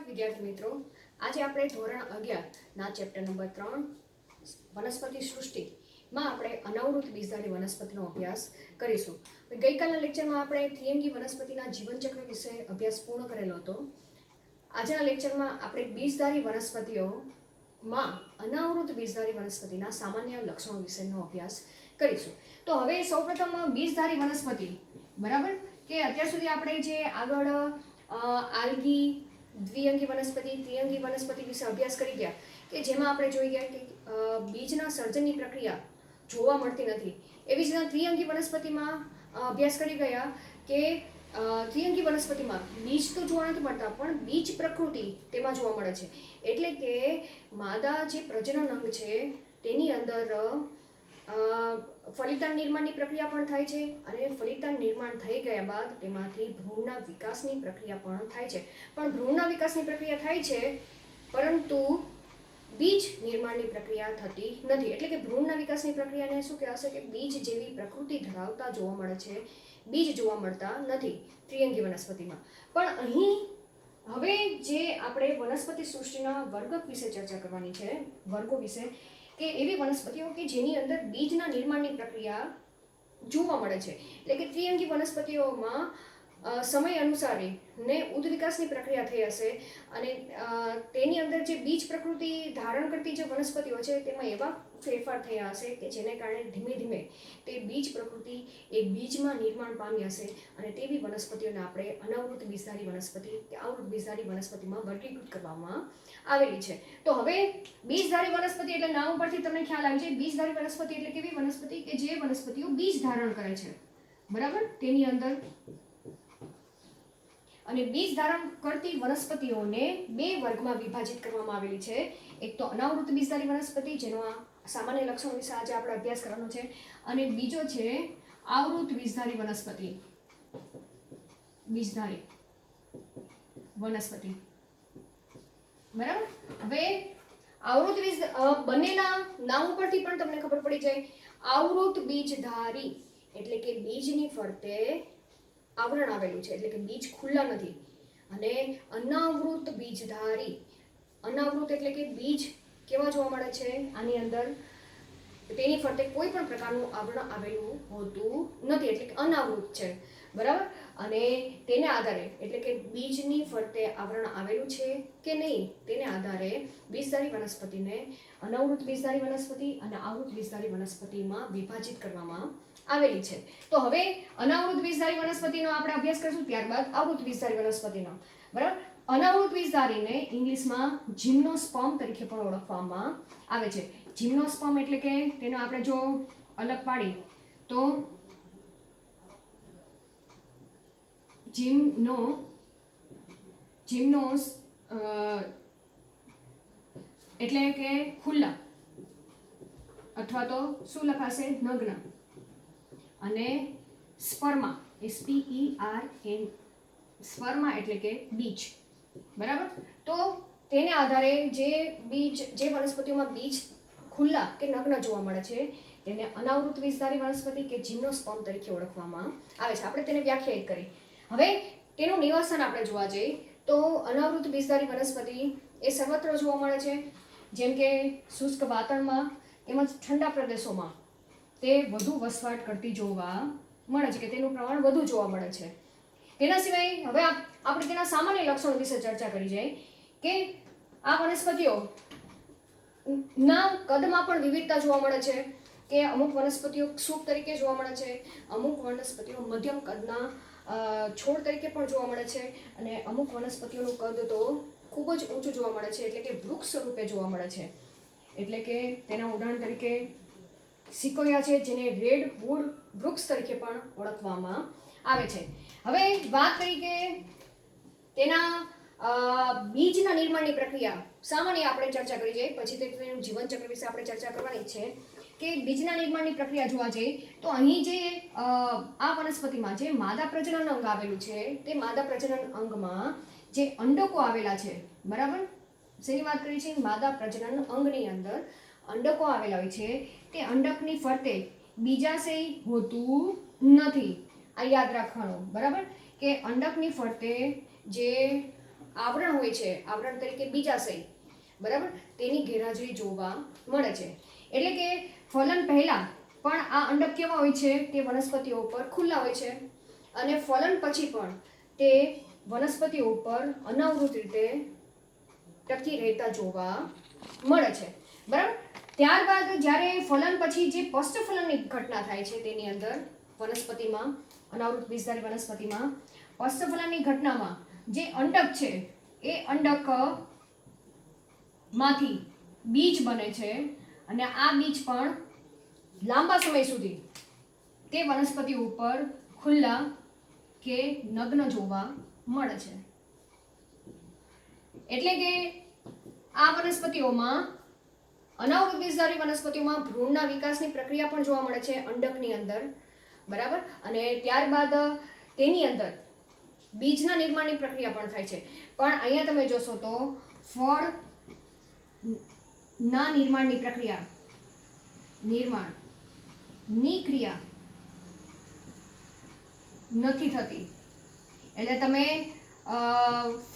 વિદ્યાર્થી મિત્રો, આજે આપણે ધોરણ 11 ના ચેપ્ટર નંબર 3 વનસ્પતિ સૃષ્ટિમાં આપણે અનાવૃત બીજધારી વનસ્પતિનો અભ્યાસ કરીશું. ગઈકાલના લેક્ચરમાં આપણે દ્વિઅંગી વનસ્પતિના જીવનચક્ર વિશે અભ્યાસ પૂર્ણ કરેલો હતો. આજના લેક્ચરમાં આપણે બીજધારી વનસ્પતિઓમાં અનાવૃત બીજધારી વનસ્પતિના સામાન્ય લક્ષણો વિશેનો અભ્યાસ કરીશું. તો હવે સૌપ્રથમ બીજધારી વનસ્પતિ, બરાબર, કે અત્યાર સુધી આપણે જે આગળ આલ્ગી, દ્વિઅંગી વનસ્પતિ, ત્રિઅંગી વનસ્પતિ વિશે અભ્યાસ કરી ગયા, કે જેમાં આપણે જોઈ ગયા કે બીજના સર્જનની પ્રક્રિયા જોવા મળતી નથી. એવી જ રીતના ત્રિઅંગી વનસ્પતિમાં અભ્યાસ કરી ગયા કે ત્રિઅંગી વનસ્પતિમાં બીજ તો જોવા નથી મળતા, પણ બીજ પ્રકૃતિ તેમાં જોવા મળે છે. એટલે કે માદા જે પ્રજનન અંગ છે તેની અંદર ફલિતાંડ નિર્માણની પ્રક્રિયા પણ થાય છે, અને ફલિતાંડ નિર્માણ થઈ ગયા બાદ તેમાંથી ભ્રૂણના વિકાસની પ્રક્રિયા પણ થાય છે. પણ ભ્રૂણના વિકાસની પ્રક્રિયા થાય છે, પરંતુ બીજ નિર્માણની પ્રક્રિયા થતી નથી. એટલે કે ભ્રૂણના વિકાસની પ્રક્રિયાને શું કહેવાશે કે બીજ જેવી પ્રકૃતિ ધરાવતા જોવા મળે છે, બીજ જોવા મળતા નથી ત્રિઅંગી વનસ્પતિમાં. પણ અહીં હવે જે આપણે વનસ્પતિ સૃષ્ટિના વર્ગ વિશે ચર્ચા કરવાની છે, વર્ગો વિશે, કે એવી વનસ્પતિઓ કે જેની અંદર બીજના નિર્માણની પ્રક્રિયા જોવા મળે છે. એટલે કે ત્રિઅંગી વનસ્પતિઓમાં સમય અનુસારે ને ઉદ વિકાસની પ્રક્રિયા થઈ હશે, અને તેની અંદર જે બીજ પ્રકૃતિ ધારણ કરતી જે વનસ્પતિઓ છે તેમાં એવા ફેરફાર થયા હશે કે જેને કારણે ધીમે ધીમે તે બીજ પ્રકૃતિ એ બીજમાં નિર્માણ પામી હશે, અને તેવી વનસ્પતિઓને આપણે અનાવૃત બીજધારી વનસ્પતિ કે આવૃત બીજધારી વનસ્પતિમાં વર્ગીકૃત કરવામાં આવેલી છે. તો હવે બીજધારી વનસ્પતિ એટલે નામ પરથી તમને ખ્યાલ આવી જાય. બીજધારી વનસ્પતિ એટલે કેવી વનસ્પતિ કે જે વનસ્પતિઓ બીજ ધારણ કરે છે, બરાબર, તેની અંદર. અને બીજ ધારણ કરતી વનસ્પતિઓને બે વર્ગમાં વિભાજિત કરવામાં આવેલી છે. એક તો અનાવૃત બીજધારી વનસ્પતિ, જેનો સામાન્ય લક્ષણો વિશે આજે આપણે અભ્યાસ કરવાનો છે, અને બીજો છે આવૃત બીજધારી વનસ્પતિ. બીજધારી વનસ્પતિ, બરાબર. હવે આવૃત બીજ, બંનેના નામ ઉપરથી પણ તમને ખબર પડી જાય. આવૃત બીજધારી એટલે કે બીજની ફરતે આવરણ આવેલું છે, એટલે કે બીજ ખુલ્લા નથી. અને અનાવૃત બીજધારી, અનાવૃત એટલે કે બીજ કેવા જોવા મળે છે, આની અંદર તેની ફરતે કોઈ પણ પ્રકારનું આવરણ આવેલું હોતું નથી, એટલે કે અનાવૃત છે, બરાબર. અને તેને આધારે, એટલે કે બીજની ફરતે આવરણ આવેલું છે કે નહીં તેને આધારે બીજધારી વનસ્પતિને અનાવૃત બીજધારી વનસ્પતિ અને આવૃત બીજધારી વનસ્પતિમાં વિભાજિત કરવામાં આવેલી છે. તો હવે અનાવૃત બીજધારી વનસ્પતિનો આપણે અભ્યાસ કરીશું, ત્યારબાદ આવૃત બીજધારી વનસ્પતિનો, બરાબર. અનાવૃત બીજધારીને ઇંગ્લિશમાં જિમ્નોસ્પર્મ તરીકે પણ ઓળખવામાં આવે છે. જિમ્નોસ્પર્મ એટલે કે તેનો આપણે જો અલગ પાડી તો જિમ્નોસ એટલે કે ખુલ્લા, અથવા તો શું લખાશે, નગ્ન. અને સ્પર્મા, SPERM, સ્પર્મા એટલે કે બીજ, બરાબર. તો તેને આધારે જે બીજ, જે વનસ્પતિઓમાં બીજ ખુલ્લા કે નગ્ન જોવા મળે છે તેને અનાવૃત બીજધારી વનસ્પતિ કે જિમ્નોસ્પર્મ તરીકે ઓળખવામાં આવે છે. આપણે તેને વ્યાખ્યાયિત કરી. હવે તેનું નિવાસન આપણે જોવા જઈએ તો અનાવૃત બીજધારી વનસ્પતિ એ સર્વત્ર જોવા મળે છે, જેમ કે શુષ્ક વાતાવરણમાં તેમજ ઠંડા પ્રદેશોમાં તે વધુ વસવાટ કરતી જોવા મળે છે, કે તેનું પ્રમાણ વધુ જોવા મળે છે. તેના સિવાય હવે આપણે તેના સામાન્ય લક્ષણો વિશે ચર્ચા કરી જાય, કે આ વનસ્પતિઓ ના કદમાં પણ વિવિધતા જોવા મળે છે, કે અમુક વનસ્પતિઓ ક્ષુપ તરીકે જોવા મળે છે, અમુક વનસ્પતિઓ મધ્યમ કદના છોડ તરીકે પણ જોવા મળે છે, અને અમુક વનસ્પતિઓનું કદ તો ખૂબ જ ઊંચું જોવા મળે છે, એટલે કે વૃક્ષ રૂપે જોવા મળે છે. એટલે કે તેના ઉદાહરણ તરીકે સિકોયા છે, જેને રેડવુડ વૃક્ષ તરીકે પણ ઓળખવામાં આવે છે. હવે વાત કરી કે તેના બીજના નિર્માણની પ્રક્રિયા સામાન્ય આપણે ચર્ચા કરી જાય, પછી તેનું જીવનચક્ર વિશે આપણે ચર્ચા કરવાની છે. કે બીજના નિર્માણની પ્રક્રિયા જોવા જઈએ તો અહીં જે આ વનસ્પતિમાં જે માદા પ્રજનન અંગ આવેલું છે, તે માદા પ્રજનન અંગમાં જે અંડકો આવેલા છે, બરાબર, શેની વાત કરી છે, માદા પ્રજનન અંગની અંદર અંડકો આવેલા હોય છે, તે અંડકની ફરતે બીજાશય હોતું નથી. આ યાદ રાખવાનું, બરાબર, કે અંડકની ફરતે જે આવરણ હોય છે, આવરણ તરીકે બીજાશય, બરાબર, તેની ગેરહાજરી જોવા મળે છે. એટલે કે ફલન પહેલા પણ આ અંડક કેવા હોય છે, તે વનસ્પતિઓ ઉપર ખુલ્લા હોય છે, અને ફલન પછી પણ તે વનસ્પતિઓ ઉપર અનાવૃત રીતે ટકી રહેતા જોવા મળે છે, બરાબર. ત્યારબાદ જ્યારે ફલન પછી જે પષ્ટફલનની ઘટના થાય છે તેની અંદર વનસ્પતિમાં, અનાવૃત બીજધારી વનસ્પતિમાં પષ્ટફલનની ઘટનામાં જે અંડક છે એ અંડક માંથી બીજ બને છે, અને આ બીજ પણ લાંબા સમય સુધી તે વનસ્પતિ ઉપર ખુલ્લા કે નગ્ન જોવા મળે છે. એટલે કે આ વનસ્પતિઓમાં, અનાવૃત બીજધારી વનસ્પતિઓમાં ભ્રૂણના વિકાસની પ્રક્રિયા પણ જોવા મળે છે અંડકની અંદર, બરાબર, અને ત્યારબાદ તેની અંદર બીજના નિર્માણની પ્રક્રિયા પણ થાય છે. પણ અહીંયા તમે જોશો તો ફળ ના નિર્માણની પ્રક્રિયા, નિર્માણની ક્રિયા નથી થતી. એટલે તમે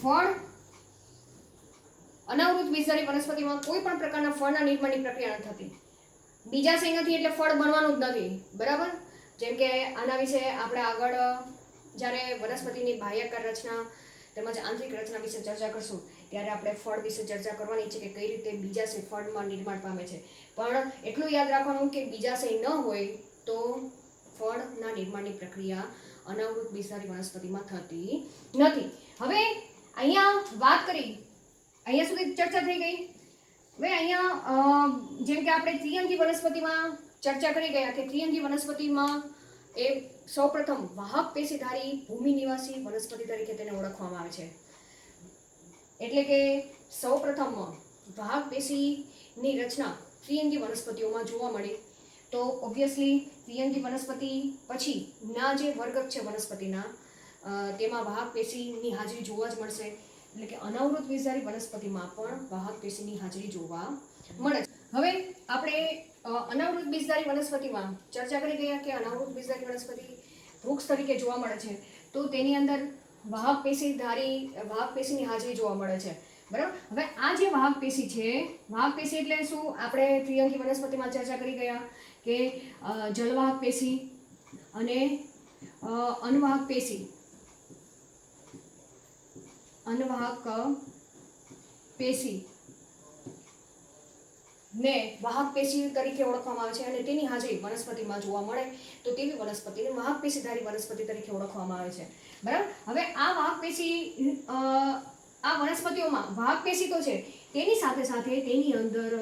ફળ, અનાવૃત બીજધારી વનસ્પતિમાં કોઈ પણ પ્રકારના ફળના નિર્માણની પ્રક્રિયા નથી થતી. બીજાશય નથી એટલે ફળ બનવાનું જ નથી, બરાબર. જેમ કે આના વિશે આપણે આગળ જ્યારે વનસ્પતિની બાહ્યકાર રચના તેમજ આંતરિક રચના વિશે ચર્ચા કરશું ત્યારે આપણે ફળ વિશે ચર્ચા કરવાની છે કે કઈ રીતે બીજાશય ફળમાં નિર્માણ પામે છે. પણ એટલું યાદ રાખવાનું કે બીજાશય ન હોય તો ફળના નિર્માણની પ્રક્રિયા અનાવૃત બીજધારી વનસ્પતિમાં થતી નથી. હવે અહીંયા વાત કરી, અહીંયા સુધી ચર્ચા થઈ ગઈ. હવે અહીંયા જેમ કે આપણે ત્રિઅંગી વનસ્પતિમાં ચર્ચા કરી ગયા કે ત્રિઅંગી વનસ્પતિમાં એ સૌપ્રથમ વાહક પેશીધારી ભૂમિ નિવાસી વનસ્પતિ તરીકે તેને ઓળખવામાં આવે છે. એટલે કે સૌપ્રથમ વાહક પેશીની રચના ત્રિઅંગી વનસ્પતિઓમાં જોવા મળી. તો ઓબ્વિયસલી ત્રિઅંગી વનસ્પતિ પછી ના જે વર્ગ છે વનસ્પતિના તેમાં વાહક પેશીની હાજરી જોવા જ મળશે. એટલે કે અનાવૃત બીજધારી વનસ્પતિમાં પણ વાહક પેશીની હાજરી જોવા મળે છે. હવે આપણે અનાવૃત બીજધારી વનસ્પતિમાં ચર્ચા કરી ગયા કે અનાવૃત બીજધારી વનસ્પતિ વૃક્ષ તરીકે જોવા મળે છે, તો તેની અંદર વાહક પેશીની હાજરી જોવા મળે છે, બરાબર. હવે આ જે વાહક પેશી છે, વાહક પેશી એટલે શું, આપણે ત્રિઅંગી વનસ્પતિમાં ચર્ચા કરી ગયા કે જલવાહક પેશી અને અનવાહક પેશી, અનવાહક પેશી ને વાહક પેશી તરીકે ઓળખવામાં આવે છે, અને તેની હાજરી વનસ્પતિમાં જોવા મળે તો તેવી વનસ્પતિને વાહક પેશીધારી વનસ્પતિ તરીકે ઓળખવામાં આવે છે, બરાબર. હવે આ વાહક પેશી, આ વનસ્પતિઓમાં વાહક પેશી તો છે, તેની સાથે સાથે તેની અંદર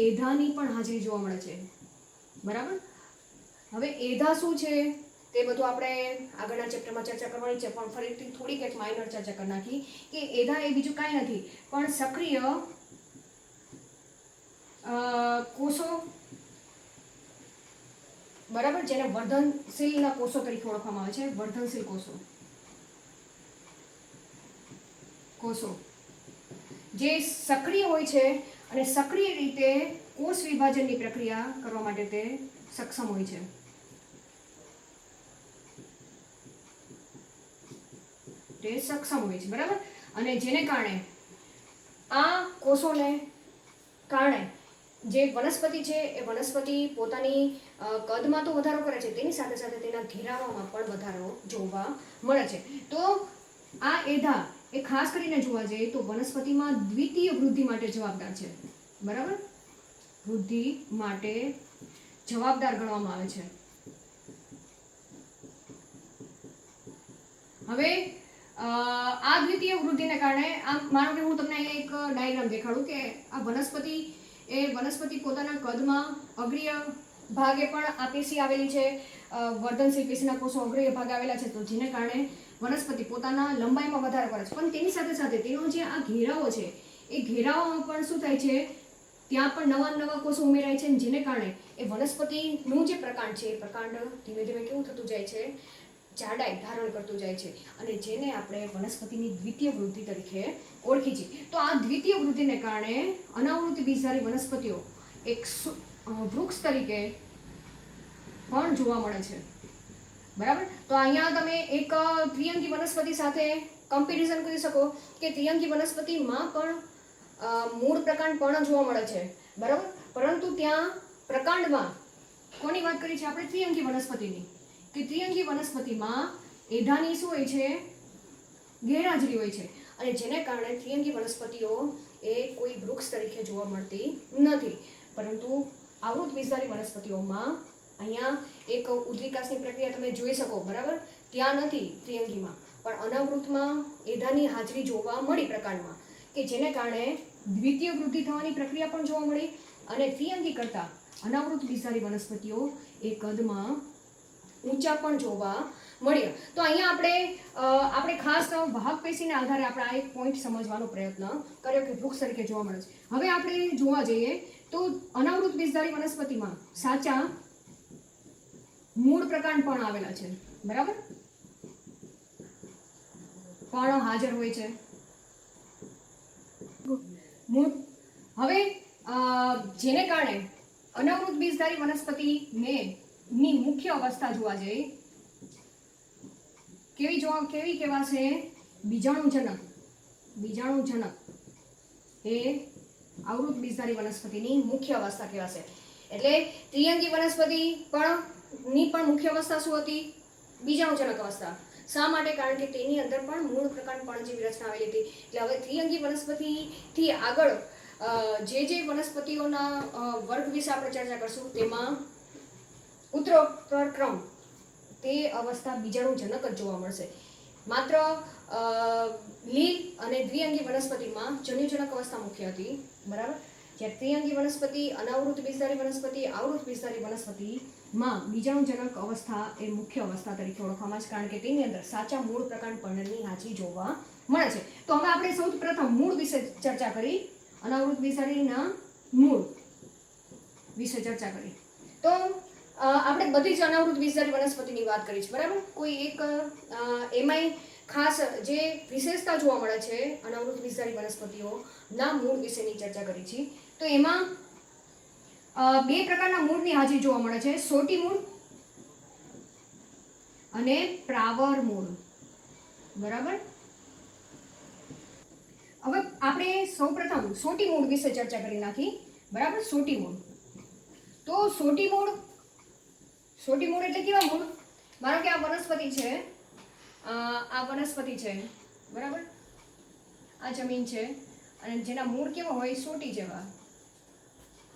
એધાની પણ હાજરી જોવા મળે છે, બરાબર. હવે એધા શું છે તે બધું આપણે આગળના ચેપ્ટરમાં ચર્ચા કરવાની છે, પણ ફરીથી થોડીક એક માઇનર ચર્ચા કરી નાખી કે એધા એ બીજું કાંઈ નથી પણ સક્રિય કોષો, બરાબર, જેને વર્ધનશીલના કોષો તરીકે ઓળખવામાં આવે છે. વર્ધનશીલ કોષો જે સક્રિય હોય છે અને સક્રિય રીતે કોષ વિભાજનની પ્રક્રિયા કરવા માટે તે સક્ષમ હોય છે. બરાબર. અને જેને કારણે આ કોષોને કારણે જે વનસ્પતિ છે એ વનસ્પતિ પોતાની કદમાં તો વધારો કરે છે, તેની સાથે સાથે તેના ઘેરાવામાં પણ વધારો જોવા મળે છે. તો આ એધા એ ખાસ કરીને જોવા જઈએ તો વનસ્પતિમાં દ્વિતીય વૃદ્ધિ માટે જવાબદાર છે, બરાબર. વૃદ્ધિ માટે જવાબદાર ગણવામાં આવે છે. હવે આ દ્વિતીય વૃદ્ધિને કારણે, આમ માનો કે હું તમને એક ડાયાગ્રામ દેખાડું કે આ વનસ્પતિ પોતાના કદમાં અગ્રીય ભાગે પણ આ પેશી આવેલી છે, વર્ધનશીલ પેશીના કોષો અગ્રીય ભાગે આવેલા છે, તો જેને કારણે વનસ્પતિ પોતાના લંબાઈમાં વધારો કરે છે. પણ તેની સાથે સાથે તેનો જે આ ઘેરાવો છે એ ઘેરાવામાં પણ શું થાય છે, ત્યાં પણ નવા કોષો ઉમેરાય છે, જેને કારણે એ વનસ્પતિનું જે પ્રકાંડ છે એ પ્રકાંડ ધીમે ધીમે કેવું થતું જાય છે, જાડાઈ ધારણ કરતું જાય છે, અને જેને આપણે વનસ્પતિની દ્વિતીય વૃદ્ધિ તરીકે ઓળખી છીએ. તો આ દ્વિતીય વૃદ્ધિને કારણે અનાવૃત બીજધારી વનસ્પતિઓ એક વૃક્ષ તરીકે પણ જોવા મળે છે, બરાબર. તો અહીંયા તમે એક ત્રિઅંગી વનસ્પતિ સાથે કમ્પેરિઝન કરી શકો કે ત્રિઅંગી વનસ્પતિમાં પણ મૂળ પ્રકાંડ પણ જોવા મળે છે, બરાબર. પરંતુ ત્યાં પ્રકાંડમાં કોની વાત કરી છે આપણે? ત્રિઅંગી વનસ્પતિની. કે ત્રિઅંગી વનસ્પતિમાં એઢાની શું હોય છે? ગેરહાજરી હોય છે, અને જેને કારણે ત્રિઅંગી વનસ્પતિઓ એ કોઈ વૃક્ષ તરીકે જોવા મળતી નથી. પરંતુ આવૃત બીજધારી વનસ્પતિઓમાં અહીંયા એક ઉદ્વિકાસની પ્રક્રિયા તમે જોઈ શકો, બરાબર. ત્યાં નથી ત્રિઅંગીમાં, પણ અનાવૃતમાં એઢાની હાજરી જોવા મળી પ્રકાંડમાં, કે જેને કારણે દ્વિતીય વૃદ્ધિ થવાની પ્રક્રિયા પણ જોવા મળી, અને ત્રિઅંગી કરતા અનાવૃત બીજધારી વનસ્પતિઓ એ કદમાં ઊંચા પણ જોવા મળ્યા. તો અહીંયા આપણે ખાસ વાહક પેશીના આધારે આપણે આ એક પોઈન્ટ સમજવાનો પ્રયત્ન કર્યો કે વૃક્ષ તરીકે જોવા મળે છે. હવે આપણે જોવા જઈએ તો અનાવૃત બીજધારી વનસ્પતિમાં સાચા મૂળ પ્રકાંડ પણ આવેલા છે, બરાબર. પણ હાજર હોય છે મૂળ. હવે જેને કારણે અનાવૃત બીજધારી વનસ્પતિની મુખ્ય અવસ્થા જોવા જઈએ કેવી કહેવાશે? બીજાણુજનક. બીજાણુજનક એ આવૃત બીજધારી વનસ્પતિની મુખ્ય અવસ્થા કહેવાશે. એટલે ત્રિઅંગી વનસ્પતિ પણ મુખ્ય અવસ્થા શું હતી? બીજાણુજનક અવસ્થા. શા માટે? કારણ કે તેની અંદર પણ મૂળ પ્રકાંડ પણ જેવી રચના આવેલી હતી. એટલે હવે ત્રિઅંગી વનસ્પતિથી આગળ જે વનસ્પતિઓના વર્ગ વિશે આપણે ચર્ચા કરશું તેમાં ઉત્તરોત્તર ક્રમ તે અવસ્થા બીજાણુજનક જ જોવા મળશે. માત્ર લીલ અને દ્વિઅંગી વનસ્પતિમાં જન્યુજનક અવસ્થા મુખ્ય હતી, બરાબર. જ્યારે ત્રિઅંગી વનસ્પતિ, અનાવૃત બીજધારી વનસ્પતિ, આવૃત બીજધારી વનસ્પતિમાં બીજાણુજનક અવસ્થા એ મુખ્ય અવસ્થા તરીકે ઓળખવામાં આવે છે, કારણ કે તેની અંદર સાચા મૂળ પ્રકાંડ પર્ણની હાજરી જોવા મળે છે. તો હવે આપણે સૌથી પ્રથમ મૂળ વિશે ચર્ચા કરી, અનાવૃત બીજધારીના મૂળ વિશે ચર્ચા કરી. તો આપણે બધી જ અનાવૃત બીજધારી વનસ્પતિની વાત કરી છે, બરાબર. કોઈ એક એમાંય ખાસ જે વિશેષતા જોવા મળે છે અનાવૃત બીજધારી વનસ્પતિઓના મૂળ વિશેની ચર્ચા કરી છે. તો એમાં બે પ્રકારના મૂળની હાજરી જોવા મળે છે: સોટી મૂળ અને પ્રાવર મૂળ, બરાબર. હવે આપણે સૌપ્રથમ સોટી મૂળ વિશે ચર્ચા કરી નાખી, બરાબર. સોટી મૂળ. તો સોટી મૂળ એટલે કેવા મૂળ? માનો કે આ વનસ્પતિ છે, બરાબર. આ જમીન છે, અને જેના મૂળ કેવા હોય? સોટી જેવા,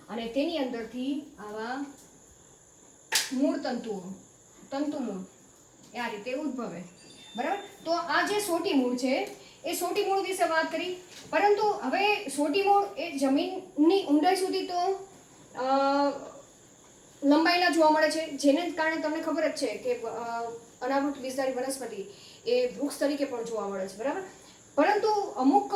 અને તેની અંદરથી આવા મૂળ તંતુ મૂળ એ આ રીતે ઉદ્ભવે, બરાબર. તો આ જે સોટી મૂળ છે એ સોટી મૂળ વિશે વાત કરી. પરંતુ હવે સોટી મૂળ એ જમીનની ઊંડાઈ સુધી તો લંબાયેલા જોવા મળે છે, જેને કારણે તમને ખબર જ છે કે અનાવૃત બીજધારી વનસ્પતિ એ વૃક્ષ તરીકે પણ જોવા મળે છે, બરાબર. પરંતુ અમુક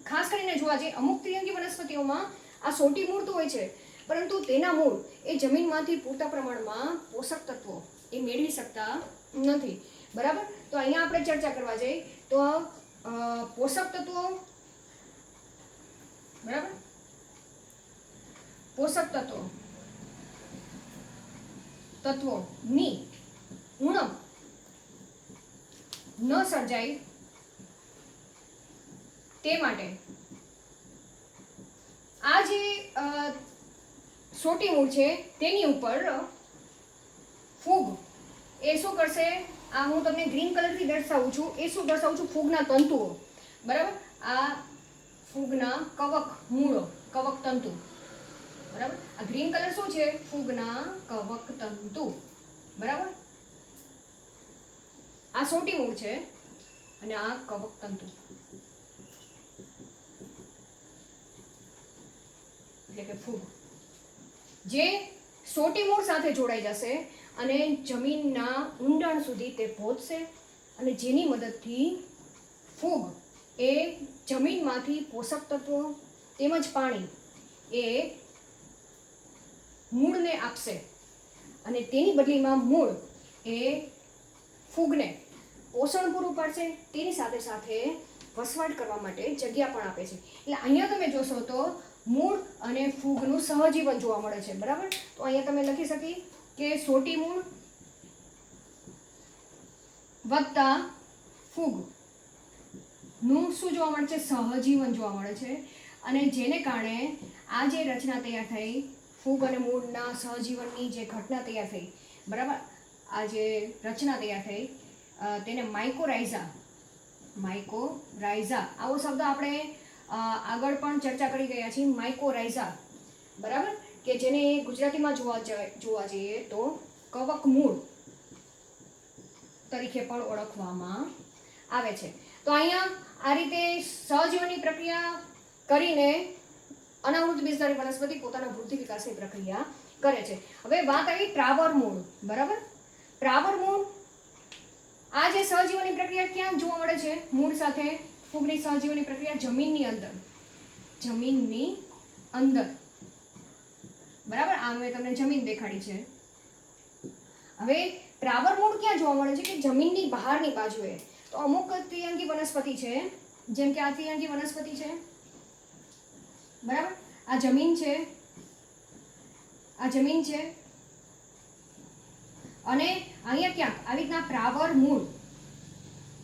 ખાસ કરીને જોવા જઈએ અમુક ત્રિઅંગી વનસ્પતિઓમાં આ સોટી મૂળ તો હોય છે, પરંતુ તેના મૂળ એ જમીનમાંથી પૂરતા પ્રમાણમાં પોષક તત્વો એ મેળવી શકતા નથી, બરાબર. તો અહીંયા આપણે ચર્ચા કરવા જઈએ તો પોષક તત્વો, બરાબર. પોષક તત્વોની ઉણપ ન સર્જાય તે માટે આ જે સોટી મૂળ છે તેની ઉપર ફૂગ એ શું કરશે? આ હું તમને ગ્રીન કલરથી દર્શાવું છું. એ શું દર્શાવું છું? ફૂગના તંતુઓ, બરાબર. આ ફૂગના કવક મૂળો, કવક તંતુ, બરાબર. આ ગ્રીન કલર શું છે? ફૂગના કવક તંતુ, બરાબર. આ સોટી મૂળ છે અને આ કવક તંતુ, એટલે કે ફૂગ, જે સોટી મૂળ સાથે જોડાઈ જશે અને જમીનના ઊંડાણ સુધી તે પહોંચશે, અને જેની મદદથી ફૂગ એ જમીનમાંથી પોષક તત્વો તેમજ પાણી એ મૂળને આપશે, અને તેની બદલીમાં મૂળ એ ફૂગને પોષણ પૂરું પાડશે, તેની સાથે સાથે વસવાટ કરવા માટે જગ્યા પણ આપે છે. એટલે અહીંયા તમે જોશો તો મૂળ અને ફૂગનું સહજીવન જોવા મળે છે, બરાબર. તો અહીંયા તમે લખી શકી કે સોટી મૂળ વત્તા ફૂગ નું શું જોવા મળે છે? સહજીવન જોવા મળે છે. અને જેને કારણે આ જે રચના તૈયાર થઈ, ફૂગ અને મૂળના સહજીવનની જે ઘટના તૈયાર થઈ, બરાબર, આ જે રચના તૈયાર થઈ તેને માઇકોરાઇઝા આવો શબ્દ આપણે આગળ પણ ચર્ચા કરી ગયા છીએ. માઇકોરાઇઝા, બરાબર, કે જેને ગુજરાતીમાં જોવા જઈએ તો કવક મૂળ તરીકે પણ ઓળખવામાં આવે છે. તો અહીંયા આ રીતે સહજીવનની પ્રક્રિયા કરીને અનાવૃત બીજધારી વનસ્પતિ પોતાના વૃદ્ધિ વિકાસની પ્રક્રિયા કરે છે. હવે વાત આવી પ્રાવર મૂળ, બરાબર. પ્રાવર મૂળ, આ જે સહજીવનની પ્રક્રિયા ક્યાં જોવા મળે છે? મૂળ સાથે ફૂગની સહજીવનની પ્રક્રિયા જમીનની અંદર, બરાબર. આ મેં તમને જમીન દેખાડી છે. હવે પ્રાવર મૂળ ક્યાં જોવા મળે છે? કે જમીનની બહારની બાજુએ. તો અમુક ત્રિઅંગી વનસ્પતિ છે, જેમ કે આ ત્રિઅંગી વનસ્પતિ છે, બરાબર. આ જમીન છે અને અહીંયા ક્યાંક આવી રીતના પ્રાવર મૂળ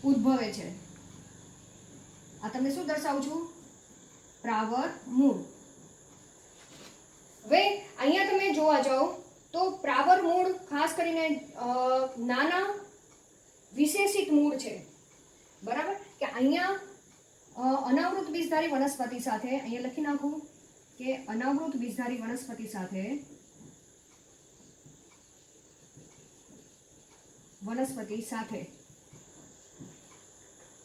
ઉદ્ભવે છે. આ તમને શું દર્શાવું છું? પ્રાવર મૂળ. હવે અહીંયા તમે જોવા જાઓ તો પ્રાવર મૂળ ખાસ કરીને નાના વિશેષિત મૂળ છે, બરાબર. કે અહીંયા અનાવૃત બીજધારી વનસ્પતિ સાથે, અહીંયા લખી નાખું કે અનાવૃત બીજધારી વનસ્પતિ સાથે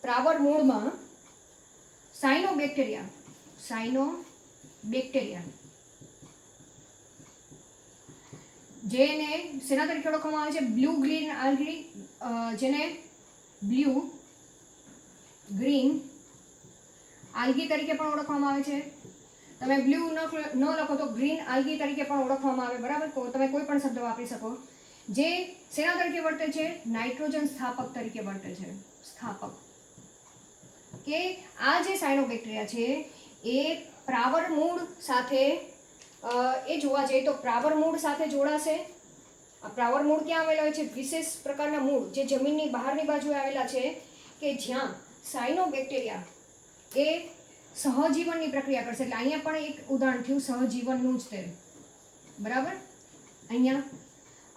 પ્રાવર મૂળમાં સાયનોબેક્ટેરિયા જેને શેના તરીકે ઓળખવામાં આવે છે? બ્લુ ગ્રીન આલ્ગી, જેને બ્લુ ગ્રીન આલ્ગી તરીકે પણ ઓળખવામાં આવે છે. તમે બ્લુ ન લખો તો ગ્રીન આલ્ગી તરીકે પણ ઓળખવામાં આવે, બરાબર. તમે કોઈ પણ શબ્દ વાપરી શકો. જે શેના તરીકે વર્તે છે? નાઇટ્રોજન સ્થાપક તરીકે વર્તે છે. કે આ જે સાયનોબેક્ટેરિયા છે એ પ્રાવર મૂળ સાથે જોવા જઈએ તો પ્રાવર મૂળ સાથે જોડાશે. આ પ્રાવર મૂળ ક્યાં આવેલા હોય છે? વિશેષ પ્રકારના મૂળ જે જમીનની બહારની બાજુએ આવેલા છે, કે જ્યાં સાયનોબેક્ટેરિયા એ સહજીવનની પ્રક્રિયા કરશે. એટલે અહીંયા પણ એક ઉદાહરણ થયું સહજીવનનું જ તે, બરાબર. અહીંયા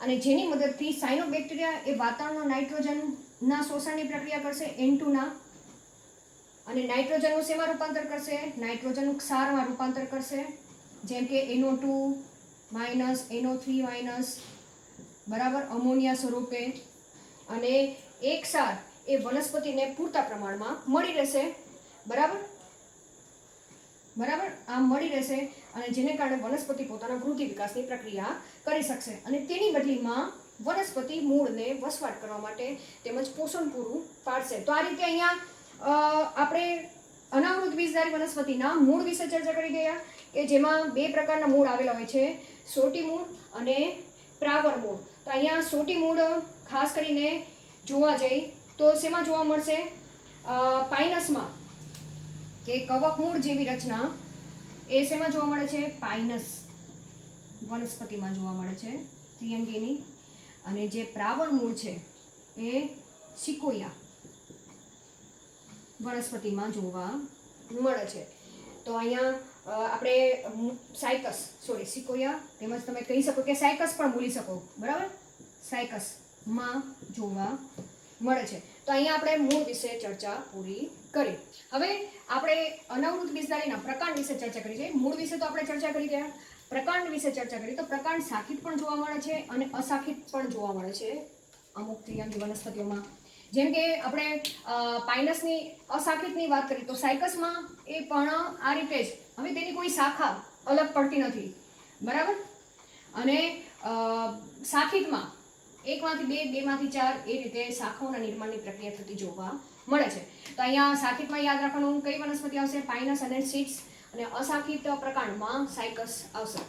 અને જેની મદદથી સાયનોબેક્ટેરિયા એ વાતાવરણના નાઇટ્રોજનના શોષણની પ્રક્રિયા કરશે, N2 ના, અને નાઇટ્રોજનનું શેમાં રૂપાંતર કરશે? નાઇટ્રોજનનું ક્ષારમાં રૂપાંતર કરશે, જેમ કે NO2 માઇનસ, NO3 માઇનસ, બરાબર, અમોનિયા સ્વરૂપે. અને એ ક્ષાર એ વનસ્પતિને પૂરતા પ્રમાણમાં મળી રહેશે, બરાબર. આમ મળી રહેશે અને જેને કારણે વનસ્પતિ પોતાના વૃદ્ધિ વિકાસની પ્રક્રિયા કરી શકશે. અને તેની બદલીમાં વનસ્પતિ મૂળને વસવાટ કરવા માટે તેમજ પોષણ પૂરું પાડશે. તો આ રીતે અહીંયા આપણે અનાવૃત બીજધારી વનસ્પતિના મૂળ વિશે ચર્ચા કરી ગયા, કે જેમાં બે પ્રકારના મૂળ આવેલા હોય છે, સોટી મૂળ અને પ્રાવર મૂળ. તો અહીંયા સોટી મૂળ ખાસ કરીને જોવા જઈએ તો શેમાં જોવા મળશે? પાઇનસમાં, કે કવક મૂળ જેવી રચના એ શેમાં જોવા મળે છે? પાઇનસ વનસ્પતિમાં જોવા મળે છે, ત્રિઅંગીની. અને જે પ્રાવર મૂળ છે એ સિકોયા વનસ્પતિમાં જોવા મળે છે. તો અહીંયા આપણે સિકોયા, તેમજ તમે કહી શકો કે સાયકસ પણ બોલી શકો, બરાબર. સાયકસમાં જોવા મળે છે. તો અહીંયા આપણે મૂળ વિશે ચર્ચા પૂરી કરી. હવે આપણે અનાવૃત બીજધારીના પ્રકાંડ વિશે ચર્ચા કરી છે. મૂળ વિશે તો આપણે ચર્ચા કરી ગયા, પ્રકાંડ વિશે ચર્ચા કરી. તો પ્રકાંડ શાખિત પણ જોવા મળે છે અને અશાખિત પણ જોવા મળે છે અમુક ત્રિઅંગી વનસ્પતિઓમાં. જેમ કે આપણે પાઇનસની અશાખિતની વાત કરીએ તો સાયકસમાં એ પણ આ રીતે જ, હવે તેની કોઈ શાખા અલગ પડતી નથી, બરાબર. અને શાખિતમાં 1 માંથી 2, 2 માંથી 4 એ રીતે શાખાઓના નિર્માણની પ્રક્રિયા થતી જોવા મળે છે. તો અહીંયા શાખિતમાં યાદ રાખવાનું કઈ વનસ્પતિ આવશે? પાઇનસ અને સીડ્સ. અને અશાખિત પ્રકાંડમાં સાયકસ આવશે.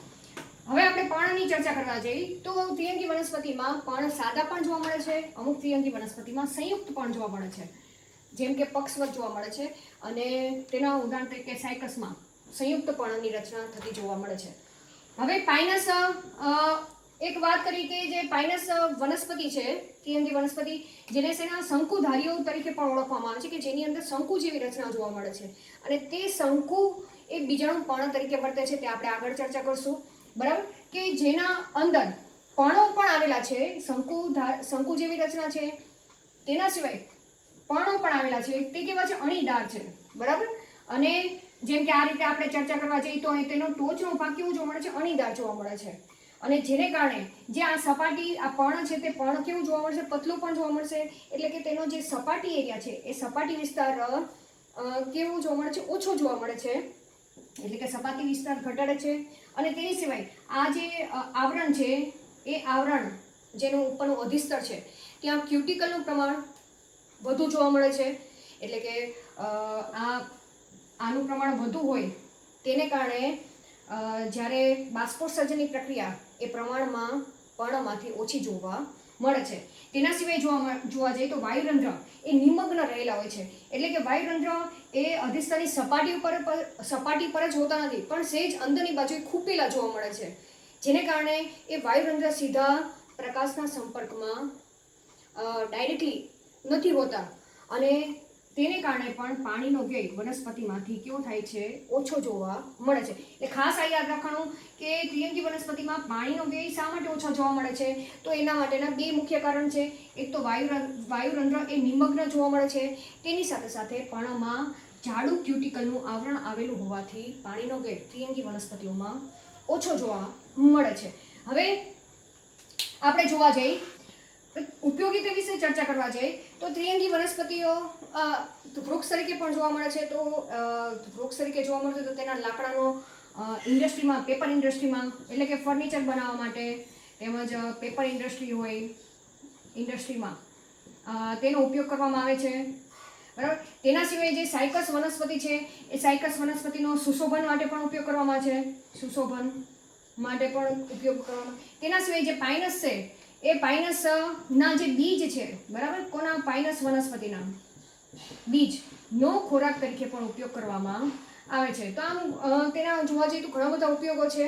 હવે આપણે પર્ણની ચર્ચા કરવા જઈએ તો ત્રિઅંગી વનસ્પતિમાં પર્ણ સાદા પણ જોવા મળે છે, અમુક ત્રિઅંગી વનસ્પતિમાં સંયુક્ત પણ જોવા મળે છે, જેમ કે પક્ષવત જોવા મળે છે. અને તેના ઉદાહરણ તરીકે સાયકસમાં સંયુક્ત પર્ણની રચના થતી જોવા મળે છે. હવે પાઇનસ એક વાત કરી કે જે પાઇનસ વનસ્પતિ છે, ત્રિઅંગી વનસ્પતિ, જેને સેના શંકુધારીઓ તરીકે પણ ઓળખવામાં આવે છે, કે જેની અંદર શંકુ જેવી રચના જોવા મળે છે, અને તે શંકુ એ બીજાણુ પર્ણ તરીકે વર્તે છે. તે આપણે આગળ ચર્ચા કરશું, બરાબર, કે જેના અંદર પર્ણો પણ આવેલા છે. શંકુ જેવી રચના છે, તેના સિવાય પર્ણો પણ આવેલા છે. તે કેવા છે? અણીદાર છે, બરાબર. અને જેમ કે આ રીતે આપણે ચર્ચા કરવા જઈએ તો તેનો ટોચનો ભાગ કેવો જોવા મળે છે? અણીદાર જોવા મળે છે. અને જેને કારણે જે આ સપાટી, આ પર્ણ છે, તે પર્ણ કેવું જોવા મળશે? પતલું પણ જોવા મળશે. એટલે કે તેનો જે સપાટી એરિયા છે, એ સપાટી વિસ્તાર કેવું જોવા મળે છે? ઓછો જોવા મળે છે. એટલે કે સપાટી વિસ્તાર ઘટાડે છે. અને તેની સિવાય આ જે આવરણ છે, એ આવરણ જેનું ઉપરનું અધિસ્તર છે, ત્યાં ક્યુટિકલનું પ્રમાણ વધુ જોવા મળે છે. એટલે કે આનું પ્રમાણ વધુ હોય તેને કારણે જ્યારે બાષ્પોત્સર્જનની પ્રક્રિયા એ પ્રમાણમાં પર્ણમાંથી ઓછી જોવા મળે છે. તેના સિવાય જોવા જઈએ તો વાયુરંધ્ર એ નિમગ્ન રહેલા હોય છે. એટલે કે વાયુરંધ્ર એ અધિસ્તરની સપાટી પર જ હોતા નથી, પણ સહેજ અંદરની બાજુએ ખૂપેલા જોવા મળે છે. જેને કારણે એ વાયુરંધ્ર સીધા પ્રકાશના સંપર્કમાં ડાયરેક્ટલી નથી હોતા, અને તેને કારણે પણ પાણીનો વ્યય વનસ્પતિમાંથી કેવો થાય છે? ઓછો જોવા મળે છે. એટલે ખાસ આ યાદ રાખવાનું કે ત્રિઅંગી વનસ્પતિમાં પાણીનો વ્યય શા માટે ઓછો જોવા મળે છે? તો એના માટેના બે મુખ્ય કારણ છે. એક તો વાયુરંધ્ર એ નિમગ્ન જોવા મળે છે. તેની સાથે સાથે પર્ણમાં જાડું ક્યુટિકલનું આવરણ આવેલું હોવાથી પાણીનો વ્યય ત્રિઅંગી વનસ્પતિઓમાં ઓછો જોવા મળે છે. હવે આપણે જોવા જઈએ ઉપયોગિતા વિશે ચર્ચા કરવા જઈએ તો ત્રિઅંગી વનસ્પતિઓ વૃક્ષ તરીકે પણ જોવા મળે છે. તો વૃક્ષ તરીકે જોવા મળે તો તેના લાકડાનો ઇન્ડસ્ટ્રીમાં, પેપર ઇન્ડસ્ટ્રીમાં, એટલે કે ફર્નિચર બનાવવા માટે, તેમજ પેપર ઇન્ડસ્ટ્રીમાં તેનો ઉપયોગ કરવામાં આવે છે, બરાબર. તેના સિવાય જે સાયકસ વનસ્પતિ છે, એ સાયકસ વનસ્પતિનો સુશોભન માટે પણ ઉપયોગ કરવામાં આવે છે. સુશોભન માટે પણ ઉપયોગ કરવામાં. તેના સિવાય જે પાઇનસ છે, એ પાઇનસ ના જે બીજ છે, બરાબર, કોના? પાઇનસ વનસ્પતિના બીજનો ખોરાક તરીકે પણ ઉપયોગ કરવામાં આવે છે. તો આમ તેના જોવા જઈએ તો ઘણા બધા ઉપયોગો છે,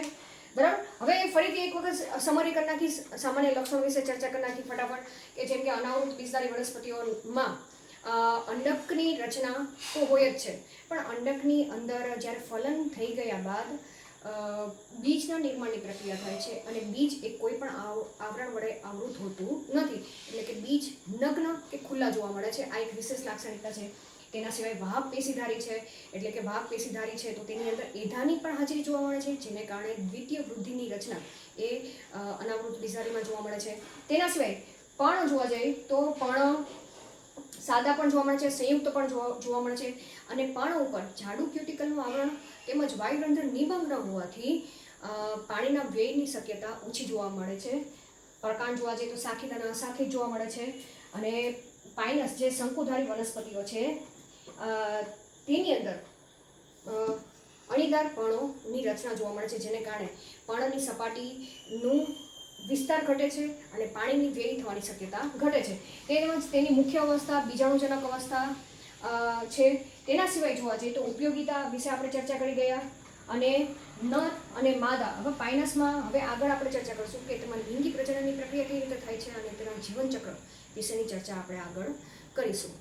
બરાબર. હવે ફરીથી એક વખત સમરી કરી નાખી, સામાન્ય લક્ષણો વિશે ચર્ચા કરી નાખી ફટાફટ, કે જેમ કે અનાવૃત બીજધારી વનસ્પતિઓમાં અંડકની રચના તો હોય જ છે, પણ અંડકની અંદર જ્યારે ફલન થઈ ગયા બાદ બીજના નિર્માણની પ્રક્રિયા થાય છે, અને બીજ એ કોઈ પણ આવરણ વડે આવૃત હોતું નથી. એટલે કે બીજ નગ્ન કે ખુલ્લા જોવા મળે છે. આ એક વિશેષ લાક્ષણિકતા છે. તેના સિવાય વાહક પેશીધારી છે. એટલે કે વાહક પેશીધારી છે તો તેની અંદર એધાની પણ હાજરી જોવા મળે છે, જેને કારણે દ્વિતીય વૃદ્ધિની રચના એ અનાવૃત બીજધારીમાં જોવા મળે છે. તેના સિવાય પર્ણ જોવા જઈએ તો પર્ણ સાદા પણ જોવા મળે છે, સંયુક્ત પણ જોવા મળે છે. અને પર્ણ ઉપર જાડું ક્યુટિકલનું આવરણ તેમજ વાયુરંધ્ર નિમગ્ન હોવાથી પાણીના વ્યયની શક્યતા ઓછી જોવા મળે છે. પડકાંડ જોવા જઈએ તો શાખિત અને અશાખિત જોવા મળે છે. અને પાઇનસ જે શંકુધારી વનસ્પતિઓ છે, તેની અંદર અણીદાર પર્ણોની રચના જોવા મળે છે, જેને કારણે પર્ણની સપાટીનું વિસ્તાર ઘટે છે અને પાણીની વ્યય થવાની શક્યતા ઘટે છે. તેમજ તેની મુખ્ય અવસ્થા બીજાણુજનક અવસ્થા છે. તેના સિવાય જોવા જઈએ તો ઉપયોગિતા વિશે આપણે ચર્ચા કરી ગયા. અને નર અને માદા, હવે પાઇનસમાં હવે આગળ આપણે ચર્ચા કરીશું કે તમારી લિંગી પ્રજનનની પ્રક્રિયા કેવી રીતે થાય છે, અને તેના જીવનચક્ર વિશેની ચર્ચા આપણે આગળ કરીશું.